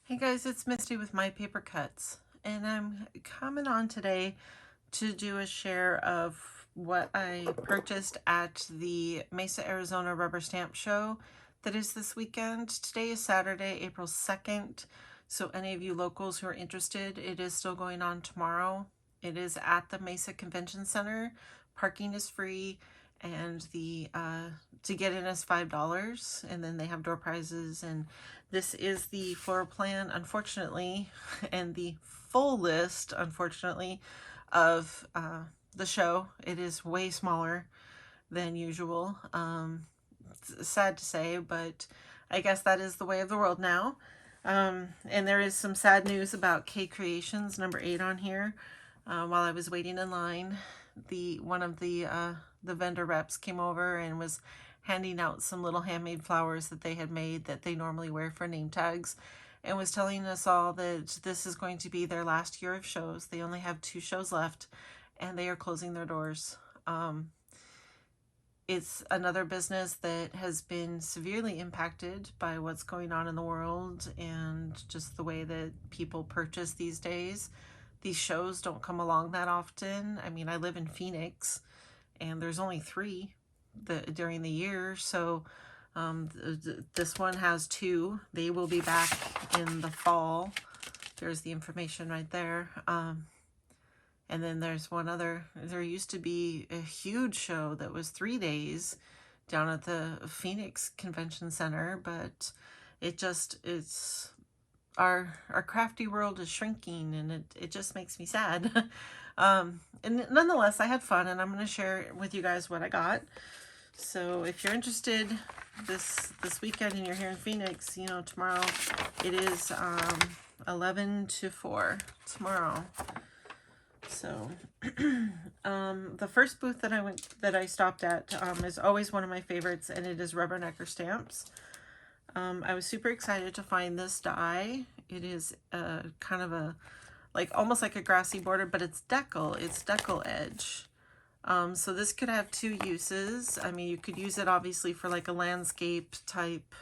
Hey guys, it's Misty with My Paper Cuts, and I'm coming on today to do a share of what I purchased at the Mesa, Arizona Rubber Stamp Show that is this weekend. Today is Saturday, April 2nd, so any of you locals who are interested, it is still going on tomorrow. It is at the Mesa Convention Center. Parking is free, and the to get in is $5, and then they have door prizes. And this is the floor plan, unfortunately, and the full list, unfortunately, of the show. It is way smaller than usual. It's sad to say, but I guess that is the way of the world now. And there is some sad news about K Creations number 8 on here. While I was waiting in line, one of the vendor reps came over and was handing out some little handmade flowers that they had made that they normally wear for name tags, and was telling us all that this is going to be their last year of shows. They only have 2 shows left, and they are closing their doors. It's another business that has been severely impacted by what's going on in the world and just the way that people purchase these days. These shows don't come along that often. I mean, I live in Phoenix, and there's only 3 during the year, so this one has 2. They will be back in the fall. There's the information right there. And then there's one other. There used to be a huge show that was 3 days down at the Phoenix Convention Center, but it's our crafty world is shrinking, and it just makes me sad. And nonetheless, I had fun, and I'm going to share with you guys what I got. So if you're interested this weekend and you're here in Phoenix, you know, tomorrow it is 11 to 4 tomorrow. So the first booth that I stopped at is always one of my favorites, and it is Rubbernecker Stamps. I was super excited to find this die. It is kind of a almost like a grassy border, but it's decal edge. So this could have 2 uses. I mean, you could use it obviously for like a landscape type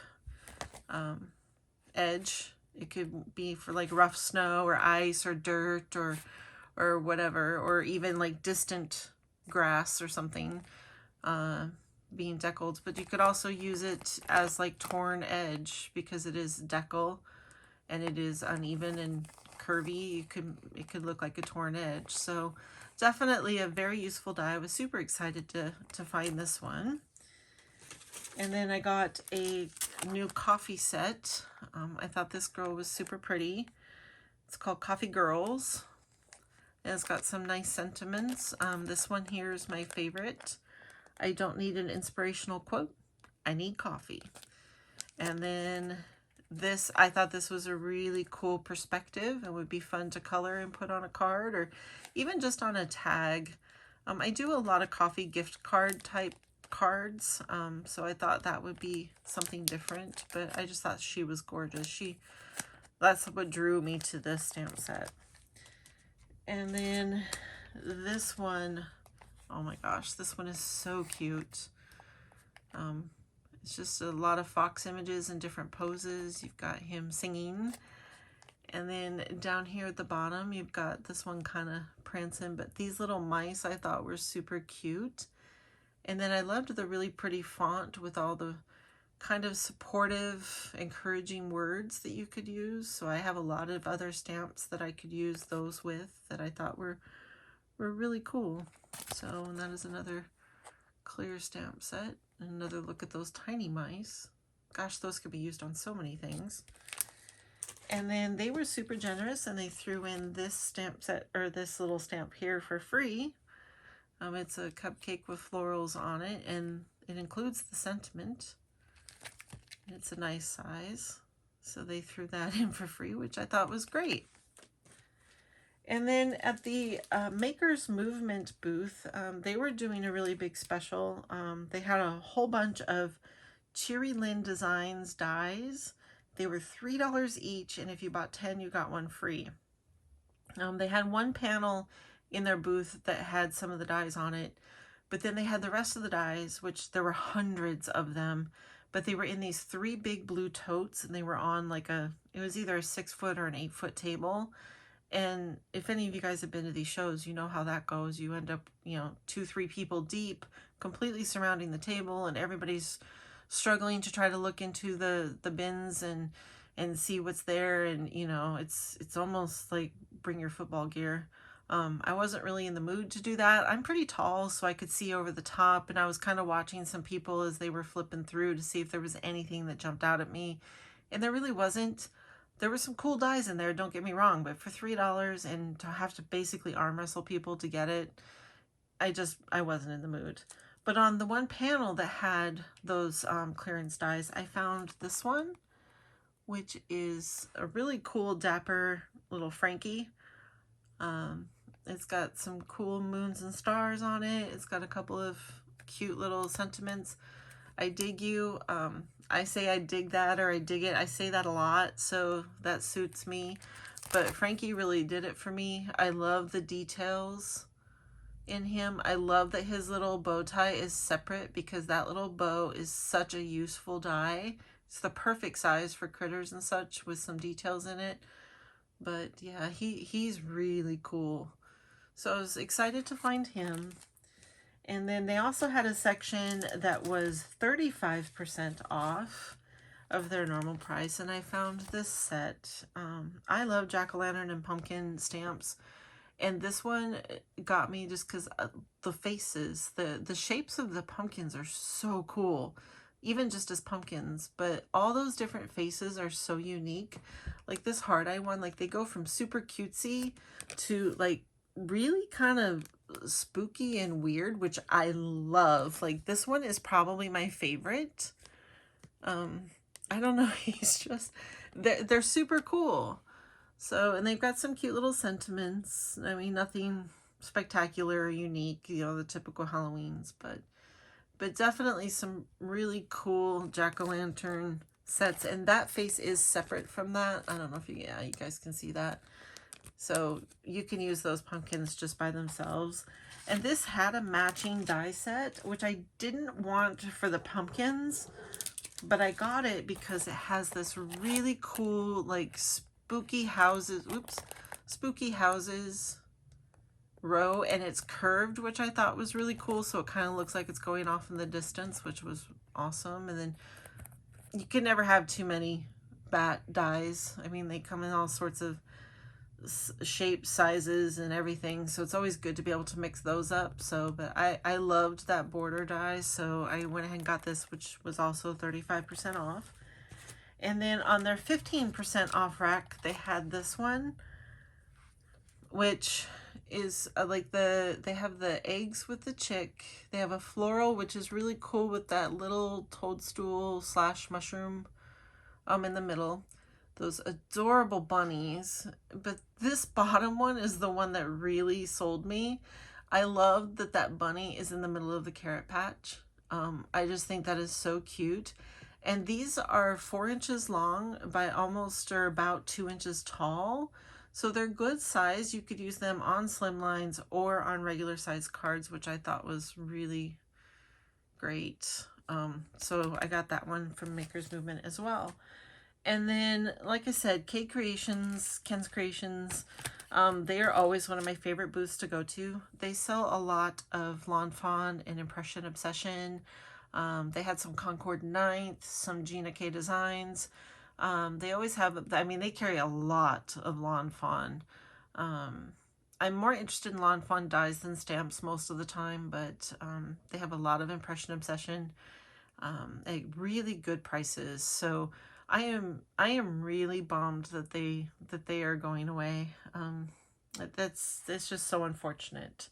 edge. It could be for like rough snow or ice or dirt or whatever, or even like distant grass or something being deckled. But you could also use it as like torn edge because it is decal and it is uneven and curvy. It could look like a torn edge. So definitely a very useful die. I was super excited to find this one. And then I got a new coffee set. I thought this girl was super pretty. It's called Coffee Girls. And it's got some nice sentiments. This one here is my favorite. I don't need an inspirational quote. I need coffee. And then this, I thought this was a really cool perspective. It would be fun to color and put on a card or even just on a tag. I do a lot of coffee gift card type cards, so I thought that would be something different, but I just thought she was gorgeous. That's what drew me to this stamp set. And then this one, oh my gosh, this one is so cute. It's just a lot of fox images and different poses. You've got him singing. And then down here at the bottom, you've got this one kind of prancing, but these little mice I thought were super cute. And then I loved the really pretty font with all the kind of supportive, encouraging words that you could use. So I have a lot of other stamps that I could use those with that I thought were really cool. So, and that is another clear stamp set. Another look at those tiny mice. Gosh, those could be used on so many things. And then they were super generous, and they threw in this stamp set, or this little stamp here, for free. It's a cupcake with florals on it, and it includes the sentiment. It's a nice size, so they threw that in for free, which I thought was great. And then at the Makers Movement booth, they were doing a really big special. They had a whole bunch of Cheery Lynn Designs dies. They were $3 each, and if you bought 10, you got one free. They had one panel in their booth that had some of the dies on it, but then they had the rest of the dies, which there were hundreds of them, but they were in these 3 big blue totes, and they were on like it was either a 6-foot or an 8-foot table. And if any of you guys have been to these shows, you know how that goes. You end up, 2, 3 people deep, completely surrounding the table, and everybody's struggling to try to look into the bins and see what's there. And it's almost like bring your football gear. I wasn't really in the mood to do that. I'm pretty tall, so I could see over the top, and I was kind of watching some people as they were flipping through to see if there was anything that jumped out at me, and there really wasn't. There were some cool dies in there, don't get me wrong, but for $3 and to have to basically arm wrestle people to get it, I wasn't in the mood. But on the one panel that had those clearance dies, I found this one, which is a really cool, dapper little Frankie. It's got some cool moons and stars on it. It's got a couple of cute little sentiments. I dig you. I say I dig that, or I dig it. I say that a lot, so that suits me. But Frankie really did it for me. I love the details in him. I love that his little bow tie is separate, because that little bow is such a useful die. It's the perfect size for critters and such, with some details in it. But yeah, he's really cool. So I was excited to find him. And then they also had a section that was 35% off of their normal price, and I found this set. I love jack-o'-lantern and pumpkin stamps, and this one got me just because the faces, the shapes of the pumpkins are so cool, even just as pumpkins, but all those different faces are so unique. Like this hard eye one, like they go from super cutesy to like really kind of spooky and weird, which I love. Like this one is probably my favorite. I don't know, he's just, they're super cool. So, and they've got some cute little sentiments. I mean, nothing spectacular or unique, the typical Halloweens, but definitely some really cool jack-o'-lantern sets. And that face is separate from that. I don't know if you guys can see that. So you can use those pumpkins just by themselves. And this had a matching die set, which I didn't want for the pumpkins, but I got it because it has this really cool, like, spooky houses row, and it's curved, which I thought was really cool. So it kind of looks like it's going off in the distance, which was awesome. And then you can never have too many bat dies. I mean, they come in all sorts of shapes, sizes, and everything, so it's always good to be able to mix those up. So, but I loved that border die, so I went ahead and got this, which was also 35% off. And then on their 15% off rack, they had this one, which is like they have the eggs with the chick. They have a floral, which is really cool with that little toadstool / mushroom in the middle. Those adorable bunnies. But this bottom one is the one that really sold me. I love that bunny is in the middle of the carrot patch. I just think that is so cute. And these are 4 inches long by almost or about 2 inches tall. So they're good size. You could use them on slimlines or on regular size cards, which I thought was really great. So I got that one from Maker's Movement as well. And then, like I said, Ken's Creations, they are always one of my favorite booths to go to. They sell a lot of Lawn Fawn and Impression Obsession. They had some Concord 9th, some Gina K Designs. They always have, I mean, they carry a lot of Lawn Fawn. I'm more interested in Lawn Fawn dies than stamps most of the time, but they have a lot of Impression Obsession at really good prices. So I am really bummed that they are going away. It's just so unfortunate.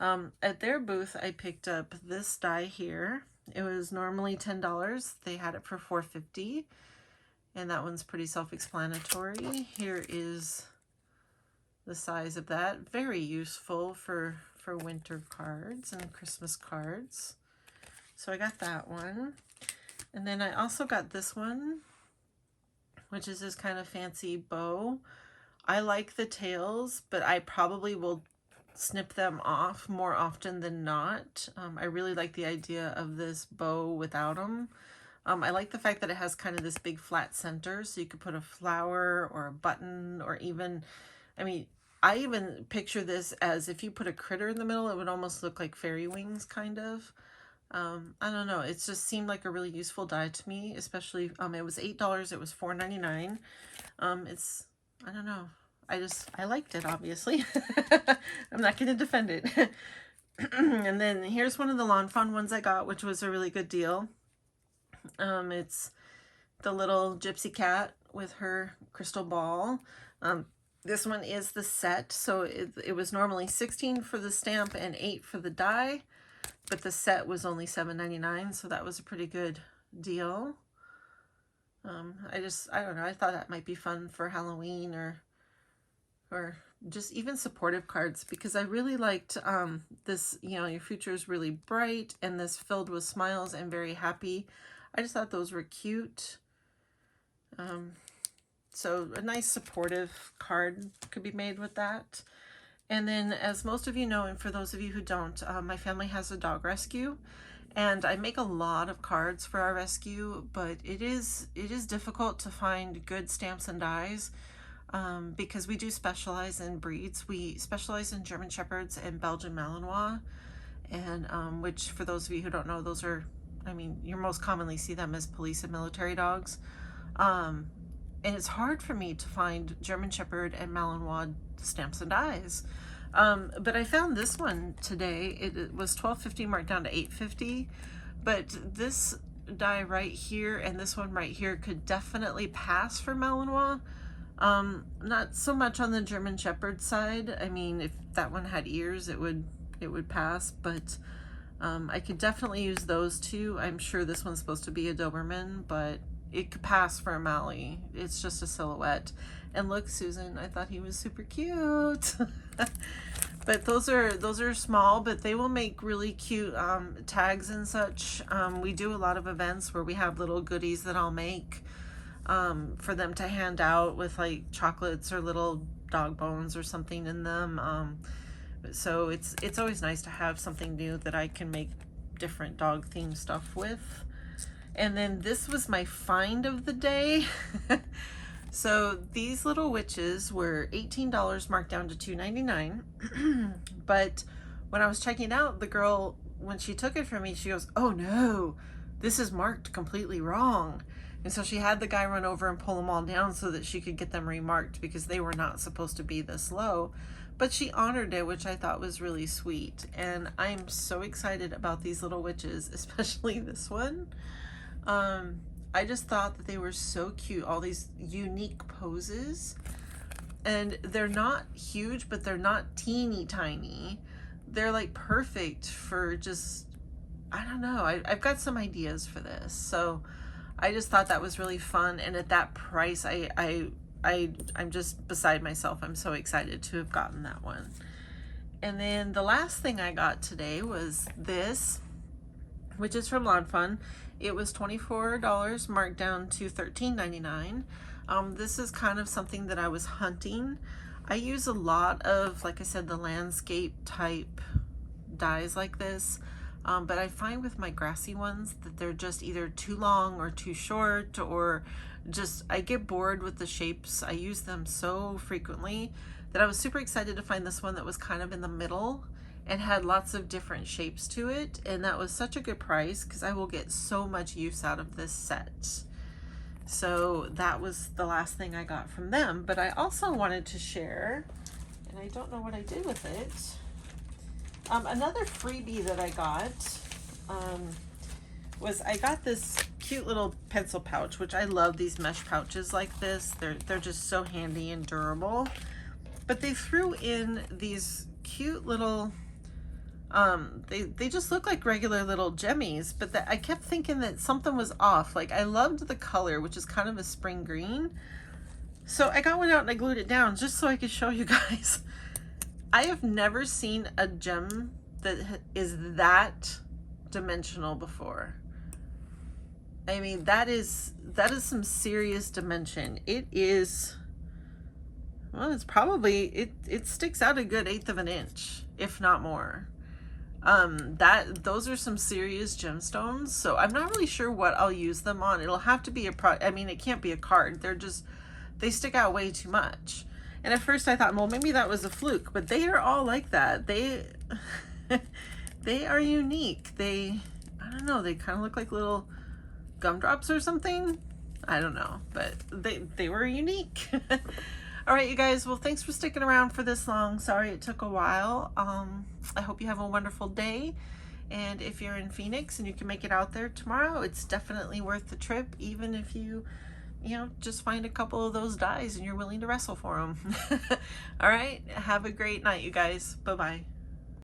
At their booth, I picked up this die here. It was normally $10. They had it for $4.50, and that one's pretty self-explanatory. Here is the size of that. Very useful for winter cards and Christmas cards. So I got that one. And then I also got this one, which is this kind of fancy bow. I like the tails, but I probably will snip them off more often than not. I really like the idea of this bow without them, I like the fact that it has kind of this big flat center, so you could put a flower or a button, or even, I mean, I even picture this as if you put a critter in the middle, it would almost look like fairy wings, kind of. I don't know. It just seemed like a really useful die to me, especially, it was $8. It was $4.99. It's, I don't know. I liked it, obviously. I'm not going to defend it. And then here's one of the Lawn Fawn ones I got, which was a really good deal. It's the little gypsy cat with her crystal ball. This one is the set, so it was normally $16 for the stamp and $8 for the die, but the set was only $7.99, so that was a pretty good deal. I don't know, I thought that might be fun for Halloween, or just even supportive cards, because I really liked this, your future is really bright, and this filled with smiles and very happy. I just thought those were cute. So a nice supportive card could be made with that. And then, as most of you know, and for those of you who don't, my family has a dog rescue, and I make a lot of cards for our rescue, but it is difficult to find good stamps and dies, because we do specialize in breeds. We specialize in German Shepherds and Belgian Malinois, and which, for those of you who don't know, those are, you most commonly see them as police and military dogs. And it's hard for me to find German Shepherd and Malinois stamps and dies. But I found this one today. It was $12.50 marked down to $8.50. But this die right here and this one right here could definitely pass for Malinois. Not so much on the German Shepherd side. If that one had ears, it would pass, but I could definitely use those two. I'm sure this one's supposed to be a Doberman, but it could pass for a Mally. It's just a silhouette. And look, Susan, I thought he was super cute. But those are small, but they will make really cute tags and such. We do a lot of events where we have little goodies that I'll make for them to hand out, with like chocolates or little dog bones or something in them. So it's always nice to have something new that I can make different dog themed stuff with. And then this was my find of the day. So these little witches were $18 marked down to $2.99. But when I was checking out, the girl, when she took it from me, she goes, "Oh no, this is marked completely wrong." And so she had the guy run over and pull them all down so that she could get them remarked, because they were not supposed to be this low. But she honored it, which I thought was really sweet. And I'm so excited about these little witches, especially this one. I just thought that they were so cute, all these unique poses. And they're not huge, but they're not teeny tiny. They're like perfect for just, I don't know, I've got some ideas for this. So I just thought that was really fun. And at that price, I'm just beside myself. I'm so excited to have gotten that one. And then the last thing I got today was this, which is from Lawn Fawn. It was $24 marked down to $13.99. This is kind of something that I was hunting. I use a lot of, like I said, the landscape type dies like this. But I find with my grassy ones that they're just either too long or too short, or just, I get bored with the shapes. I use them so frequently that I was super excited to find this one that was kind of in the middle and had lots of different shapes to it. And that was such a good price, because I will get so much use out of this set. So that was the last thing I got from them. But I also wanted to share, and I don't know what I did with it, another freebie that I got was I got this cute little pencil pouch, which I love these mesh pouches like this. They're just so handy and durable. But they threw in these cute little, they just look like regular little jemmies, but I kept thinking that something was off. Like, I loved the color, which is kind of a spring green. So I got one out and I glued it down just so I could show you guys. I have never seen a gem that is that dimensional before. That is some serious dimension. It is, well, it's probably, it sticks out a good 1/8 of an inch, if not more. Those are some serious gemstones, so I'm not really sure what I'll use them on. It'll have to be I mean, it can't be a card. They stick out way too much. And at first I thought, well, maybe that was a fluke, but they are all like that. They are unique. I don't know, they kind of look like little gumdrops or something. I don't know, but they were unique. All right, you guys, well, thanks for sticking around for this long. Sorry it took a while. I hope you have a wonderful day. And if you're in Phoenix and you can make it out there tomorrow, it's definitely worth the trip, even if you just find a couple of those dies and you're willing to wrestle for them. All right, have a great night, you guys. Bye-bye.